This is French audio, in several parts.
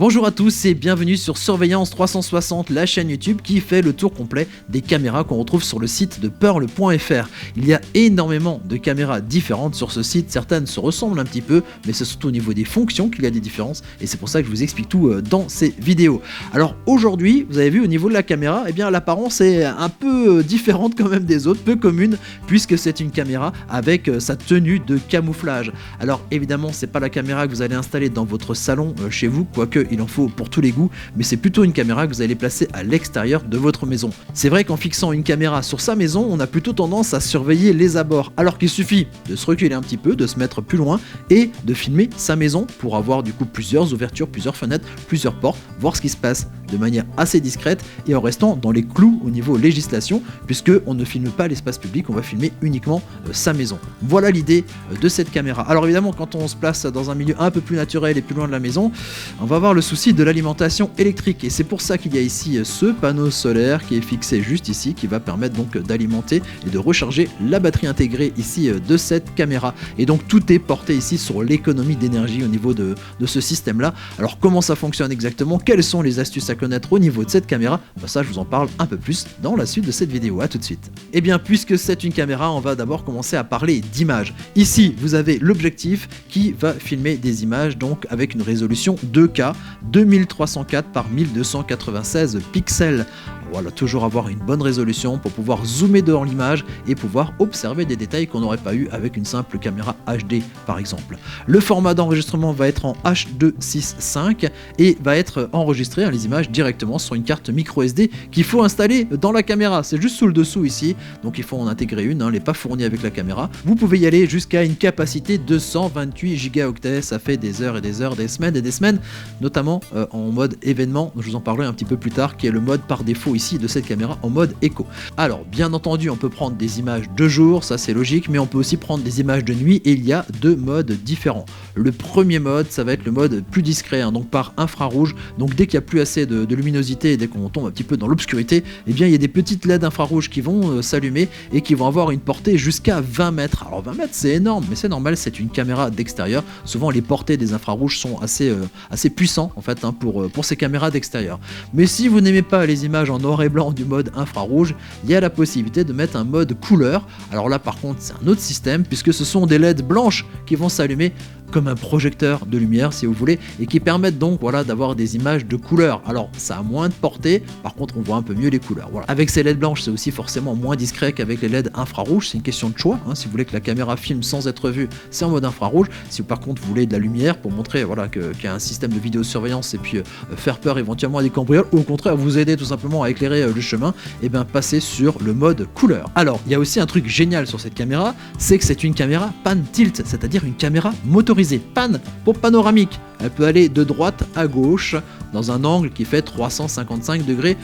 Bonjour à tous et bienvenue sur Surveillance 360, la chaîne YouTube qui fait le tour complet des caméras qu'on retrouve sur le site de Pearl.fr. Il y a énormément de caméras différentes sur ce site, certaines se ressemblent un petit peu, mais c'est surtout au niveau des fonctions qu'il y a des différences et c'est pour ça que je vous explique tout dans ces vidéos. Alors aujourd'hui, vous avez vu au niveau de la caméra, eh bien l'apparence est un peu différente quand même des autres, peu commune, puisque c'est une caméra avec sa tenue de camouflage. Alors évidemment, c'est pas la caméra que vous allez installer dans votre salon chez vous, quoique il en faut pour tous les goûts, mais c'est plutôt une caméra que vous allez placer à l'extérieur de votre maison. C'est vrai qu'en fixant une caméra sur sa maison, on a plutôt tendance à surveiller les abords, alors qu'il suffit de se reculer un petit peu, de se mettre plus loin et de filmer sa maison pour avoir du coup plusieurs ouvertures, plusieurs fenêtres, plusieurs portes, voir ce qui se passe de manière assez discrète et en restant dans les clous au niveau législation, puisque on ne filme pas l'espace public, on va filmer uniquement sa maison. Voilà l'idée de cette caméra. Alors évidemment, quand on se place dans un milieu un peu plus naturel et plus loin de la maison, on va avoir le souci de l'alimentation électrique et c'est pour ça qu'il y a ici ce panneau solaire qui est fixé juste ici, qui va permettre donc d'alimenter et de recharger la batterie intégrée ici de cette caméra. Et donc tout est porté ici sur l'économie d'énergie au niveau de ce système là. Alors comment ça fonctionne exactement, quelles sont les astuces à connaître au niveau de cette caméra, ça je vous en parle un peu plus dans la suite de cette vidéo. À tout de suite. Et bien puisque c'est une caméra, on va d'abord commencer à parler d'images. Ici vous avez l'objectif qui va filmer des images donc avec une résolution 2K 2304 par 1296 pixels. Voilà, toujours avoir une bonne résolution pour pouvoir zoomer dans l'image et pouvoir observer des détails qu'on n'aurait pas eu avec une simple caméra HD par exemple. Le format d'enregistrement va être en H265 et va être enregistré les images directement sur une carte micro SD qu'il faut installer dans la caméra. C'est juste sous le dessous ici, donc il faut en intégrer une, elle n'est pas fournie avec la caméra. Vous pouvez y aller jusqu'à une capacité de 128 Go, ça fait des heures et des heures, des semaines et des semaines, notamment en mode événement, je vous en parlerai un petit peu plus tard, qui est le mode par défaut ici de cette caméra en mode éco. Alors bien entendu on peut prendre des images de jour, ça c'est logique, mais on peut aussi prendre des images de nuit et il y a deux modes différents. Le premier mode ça va être le mode plus discret, donc par infrarouge, donc dès qu'il n'y a plus assez de luminosité et dès qu'on tombe un petit peu dans l'obscurité, eh bien il y a des petites LED infrarouges qui vont s'allumer et qui vont avoir une portée jusqu'à 20 mètres. Alors 20 mètres c'est énorme, mais c'est normal, c'est une caméra d'extérieur. Souvent les portées des infrarouges sont assez puissants en fait pour ces caméras d'extérieur. Mais si vous n'aimez pas les images en noir et blanc du mode infrarouge, il y a la possibilité de mettre un mode couleur. Alors là par contre c'est un autre système puisque ce sont des LED blanches qui vont s'allumer comme un projecteur de lumière si vous voulez et qui permettent donc voilà d'avoir des images de couleur. Alors ça a moins de portée, par contre on voit un peu mieux les couleurs. Voilà. Avec ces LED blanches c'est aussi forcément moins discret qu'avec les LED infrarouges, c'est une question de choix. Si vous voulez que la caméra filme sans être vue, c'est en mode infrarouge. Si par contre vous voulez de la lumière pour montrer voilà qu'il y a un système de vidéosurveillance et puis faire peur éventuellement à des cambrioleurs ou au contraire vous aider tout simplement à éclairer le chemin, et bien passez sur le mode couleur. Alors il y a aussi un truc génial sur cette caméra, c'est que c'est une caméra pan tilt, c'est-à-dire une caméra motorisée. Pan pour panoramique. Elle peut aller de droite à gauche dans un angle qui fait 355 degrés.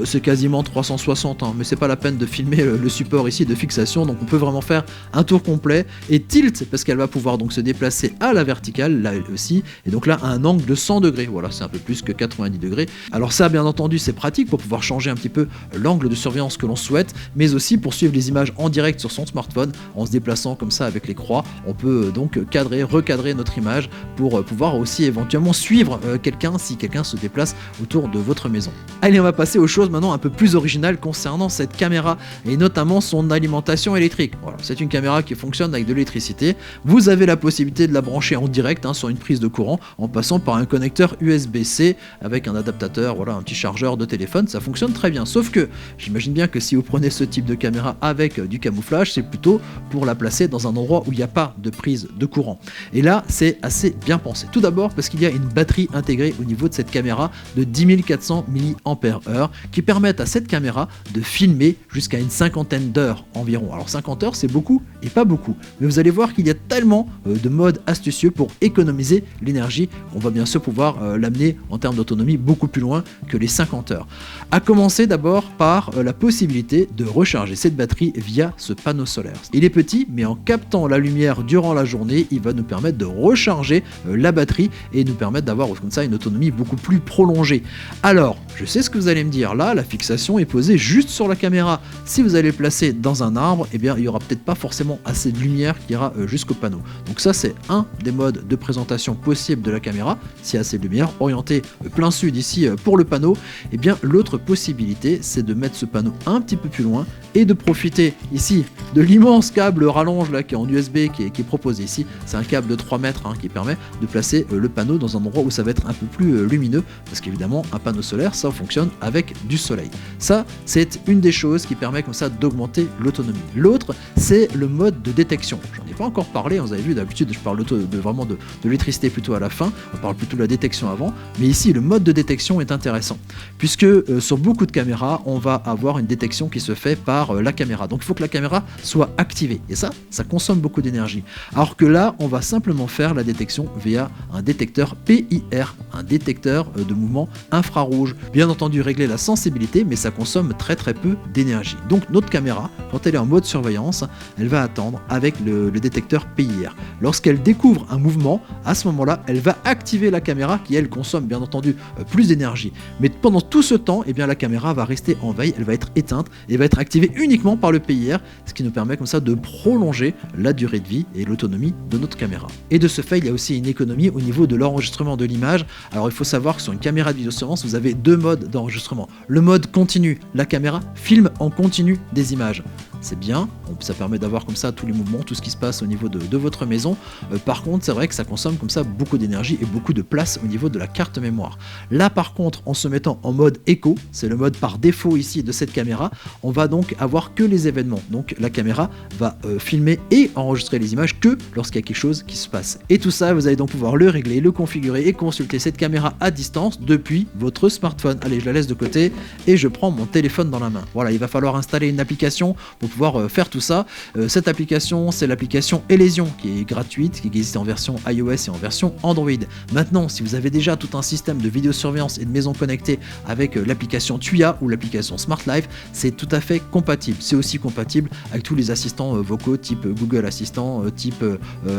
C'est quasiment 360, mais c'est pas la peine de filmer le support ici de fixation, donc on peut vraiment faire un tour complet. Et tilt, parce qu'elle va pouvoir donc se déplacer à la verticale, là aussi, et donc là à un angle de 100 degrés. Voilà, c'est un peu plus que 90 degrés. Alors ça, bien entendu, c'est pratique pour pouvoir changer un petit peu l'angle de surveillance que l'on souhaite, mais aussi pour suivre les images en direct sur son smartphone, en se déplaçant comme ça avec les croix. On peut donc recadrer notre image pour pouvoir aussi éventuellement suivre quelqu'un si quelqu'un se déplace autour de votre maison. Allez, on va passer aux choses maintenant un peu plus originales concernant cette caméra et notamment son alimentation électrique. Voilà, c'est une caméra qui fonctionne avec de l'électricité. Vous avez la possibilité de la brancher en direct sur une prise de courant en passant par un connecteur USB-C avec un adaptateur, voilà, un petit chargeur de téléphone. Ça fonctionne très bien. Sauf que j'imagine bien que si vous prenez ce type de caméra avec du camouflage, c'est plutôt pour la placer dans un endroit où il n'y a pas de prise de courant. Et là, c'est assez bien pensé. Tout d'abord parce qu'il y a une batterie intégrée au niveau de cette caméra de 10 400 mAh qui permettent à cette caméra de filmer jusqu'à une cinquantaine d'heures environ. Alors 50 heures c'est beaucoup et pas beaucoup, mais vous allez voir qu'il y a tellement de modes astucieux pour économiser l'énergie qu'on va bien sûr pouvoir l'amener en termes d'autonomie beaucoup plus loin que les 50 heures. À commencer d'abord par la possibilité de recharger cette batterie via ce panneau solaire. Il est petit, mais en captant la lumière durant la journée, il va nous permettre de recharger la batterie et nous permettre d'avoir comme ça une autonomie beaucoup plus plus prolongé. Alors, je sais ce que vous allez me dire, là la fixation est posée juste sur la caméra. Si vous allez le placer dans un arbre, eh bien il y aura peut-être pas forcément assez de lumière qui ira jusqu'au panneau. Donc ça c'est un des modes de présentation possible de la caméra, s'il y a assez de lumière, orienté plein sud ici pour le panneau. Eh bien l'autre possibilité c'est de mettre ce panneau un petit peu plus loin et de profiter ici de l'immense câble rallonge là qui est en USB qui est proposé ici. C'est un câble de 3 mètres qui permet de placer le panneau dans un endroit où ça va être un peu plus lumineux, parce qu'évidemment un panneau solaire ça fonctionne avec du soleil. Ça c'est une des choses qui permet comme ça d'augmenter l'autonomie. L'autre c'est le mode de détection. J'en ai pas encore parlé, vous avez vu d'habitude je parle vraiment de l'électricité plutôt à la fin, on parle plutôt de la détection avant, mais ici le mode de détection est intéressant puisque sur beaucoup de caméras on va avoir une détection qui se fait par la caméra. Donc il faut que la caméra soit activée et ça consomme beaucoup d'énergie. Alors que là, on va simplement faire la détection via un détecteur PIR, un détecteur de mouvement infrarouge. Bien entendu, régler la sensibilité, mais ça consomme très peu d'énergie. Donc notre caméra, quand elle est en mode surveillance, elle va attendre avec le détecteur PIR. Lorsqu'elle découvre un mouvement, à ce moment-là, elle va activer la caméra qui, elle, consomme bien entendu plus d'énergie. Mais pendant tout ce temps, eh bien, la caméra va rester en veille, elle va être éteinte et va être activée uniquement par le PIR, ce qui nous permet comme ça de prolonger la durée de vie et l'autonomie de notre caméra. Et de ce fait, il y a aussi une économie au niveau de l'enregistrement de l'image. Alors il faut savoir que sur une caméra de vidéosurveillance, vous avez deux modes d'enregistrement. Le mode continu, la caméra filme en continu des images. C'est bien, ça permet d'avoir comme ça tous les mouvements, tout ce qui se passe au niveau de votre maison. Par contre, c'est vrai que ça consomme comme ça beaucoup d'énergie et beaucoup de place au niveau de la carte mémoire. Là par contre, en se mettant en mode écho, c'est le mode par défaut ici de cette caméra, on va donc avoir que les événements. Donc la caméra va filmer et enregistrer les images que lorsqu'il y a quelque chose qui se passe. Et tout ça, vous allez donc pouvoir le régler, le configurer et consulter cette caméra à distance depuis votre smartphone. Allez, je la laisse de côté et je prends mon téléphone dans la main. Voilà, il va falloir installer une application pour pouvoir faire tout ça. Cette application, c'est l'application Elysion qui est gratuite, qui existe en version iOS et en version Android. Maintenant, si vous avez déjà tout un système de vidéosurveillance et de maison connectée avec l'application Tuya ou l'application Smart Life, c'est tout à fait compatible. C'est aussi compatible avec tous les assistants vocaux type Google Assistant, type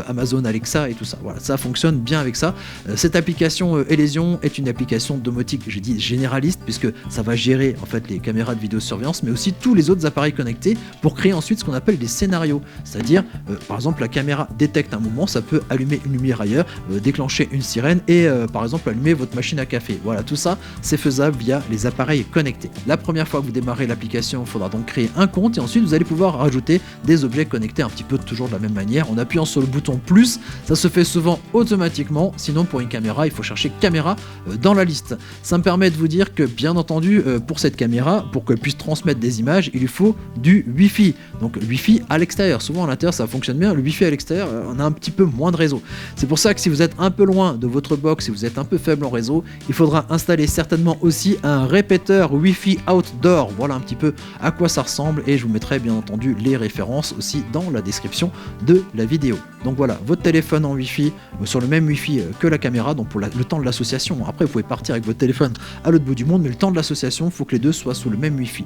Amazon Alexa et tout ça. Voilà, ça fonctionne bien avec ça. Cette application Elysion est une application domotique, je dis généraliste, puisque ça va gérer en fait les caméras de vidéosurveillance, mais aussi tous les autres appareils connectés pour créer ensuite ce qu'on appelle des scénarios. C'est-à-dire, par exemple, la caméra détecte un mouvement, ça peut allumer une lumière ailleurs, déclencher une sirène et par exemple allumer votre machine à café. Voilà, tout ça, c'est faisable via les appareils connectés. La première fois que vous démarrez l'application, il faudra donc créer un compte et ensuite vous allez pouvoir rajouter des objets connectés un petit peu toujours de la même manière. En appuyant sur le bouton plus, ça se fait souvent automatiquement. Sinon, pour une caméra, il faut chercher caméra dans la liste. Ça me permet de vous dire que, bien entendu, pour cette caméra, pour qu'elle puisse transmettre des images, il lui faut du Wi-Fi. Donc Wi-Fi à l'extérieur. Souvent à l'intérieur ça fonctionne bien, le Wi-Fi à l'extérieur on a un petit peu moins de réseau. C'est pour ça que si vous êtes un peu loin de votre box, si vous êtes un peu faible en réseau, il faudra installer certainement aussi un répéteur Wi-Fi outdoor. Voilà un petit peu à quoi ça ressemble et je vous mettrai bien entendu les références aussi dans la description de la vidéo. Donc voilà, votre téléphone en Wi-Fi, sur le même Wi-Fi que la caméra, donc pour le temps de l'association. Après vous pouvez partir avec votre téléphone à l'autre bout du monde, mais le temps de l'association, il faut que les deux soient sous le même Wi-Fi.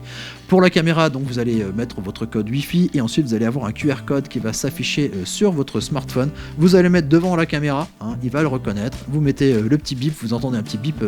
Pour la caméra, donc vous allez mettre votre code Wi-Fi et ensuite vous allez avoir un QR code qui va s'afficher sur votre smartphone. Vous allez mettre devant la caméra, il va le reconnaître. Vous mettez le petit bip, vous entendez un petit bip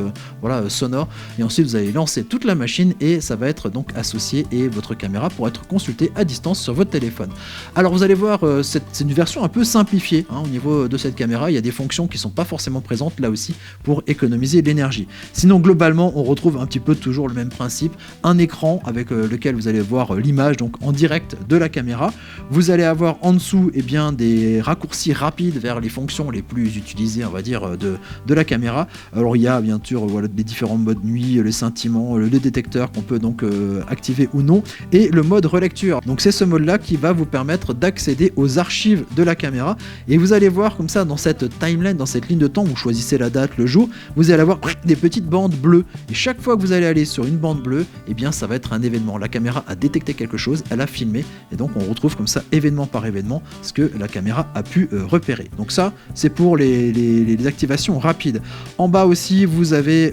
sonore et ensuite vous allez lancer toute la machine et ça va être donc associé et votre caméra pourra être consultée à distance sur votre téléphone. Alors vous allez voir, c'est une version un peu simplifiée au niveau de cette caméra. Il y a des fonctions qui ne sont pas forcément présentes là aussi pour économiser l'énergie. Sinon globalement on retrouve un petit peu toujours le même principe, un écran avec lequel vous allez voir l'image donc en direct de la caméra. Vous allez avoir en dessous des raccourcis rapides vers les fonctions les plus utilisées on va dire de la caméra. Alors il y a bien sûr des différents modes nuit, les scintillements, le détecteur qu'on peut donc activer ou non et le mode relecture. Donc c'est ce mode là qui va vous permettre d'accéder aux archives de la caméra et vous allez voir comme ça dans cette timeline, dans cette ligne de temps, vous choisissez la date, le jour, vous allez avoir des petites bandes bleues et chaque fois que vous allez aller sur une bande bleue, ça va être un événement. La caméra a détecté quelque chose, elle a l'a filmé, et donc on retrouve comme ça événement par événement ce que la caméra a pu repérer. Donc ça, c'est pour les activations rapides. En bas aussi, vous avez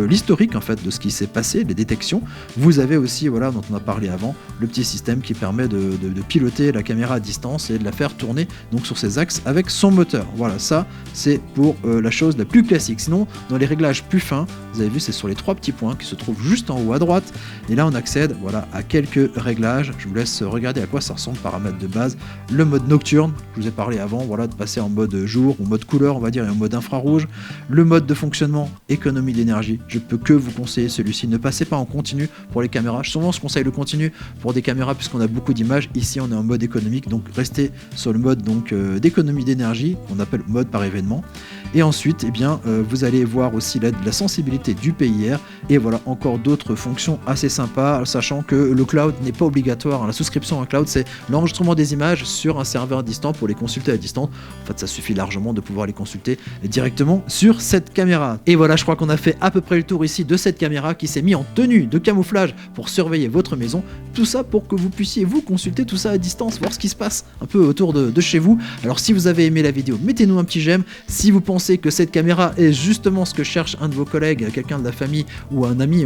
l'historique en fait de ce qui s'est passé, les détections. Vous avez aussi, voilà, dont on a parlé avant, le petit système qui permet de piloter la caméra à distance et de la faire tourner donc sur ses axes avec son moteur. Voilà, ça c'est pour la chose la plus classique. Sinon, dans les réglages plus fins, vous avez vu, c'est sur les 3 petits points qui se trouvent juste en haut à droite, et là on accède, voilà, à quelques réglages. Je vous laisse regarder à quoi ça ressemble. Paramètres de base, le mode nocturne, je vous ai parlé avant, voilà, de passer en mode jour ou mode couleur on va dire, et en mode infrarouge. Le mode de fonctionnement, économie d'énergie, je peux que vous conseiller celui-ci. Ne passez pas en continu pour les caméras. Souvent je conseille le continu pour des caméras puisqu'on a beaucoup d'images. Ici on est en mode économique, donc restez sur le mode d'économie d'énergie, qu'on appelle mode par événement. Et ensuite, vous allez voir aussi la sensibilité du PIR, et voilà, encore d'autres fonctions assez sympas, sachant que le cloud n'est pas obligatoire. La souscription à un cloud, c'est l'enregistrement des images sur un serveur distant pour les consulter à distance. En fait, ça suffit largement de pouvoir les consulter directement sur cette caméra. Et voilà, je crois qu'on a fait à peu près le tour ici de cette caméra qui s'est mise en tenue de camouflage pour surveiller votre maison. Tout ça pour que vous puissiez vous consulter tout ça à distance, voir ce qui se passe un peu autour de chez vous. Alors si vous avez aimé la vidéo, mettez-nous un petit j'aime. Si vous pensez que cette caméra est justement ce que cherche un de vos collègues, quelqu'un de la famille ou un ami,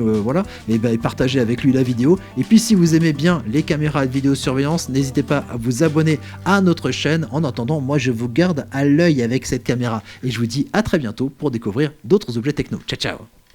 et partagez avec lui la vidéo. Et puis si vous aimez bien les caméras de vidéosurveillance, n'hésitez pas à vous abonner à notre chaîne. En attendant, moi je vous garde à l'œil avec cette caméra et je vous dis à très bientôt pour découvrir d'autres objets techno. Ciao ciao.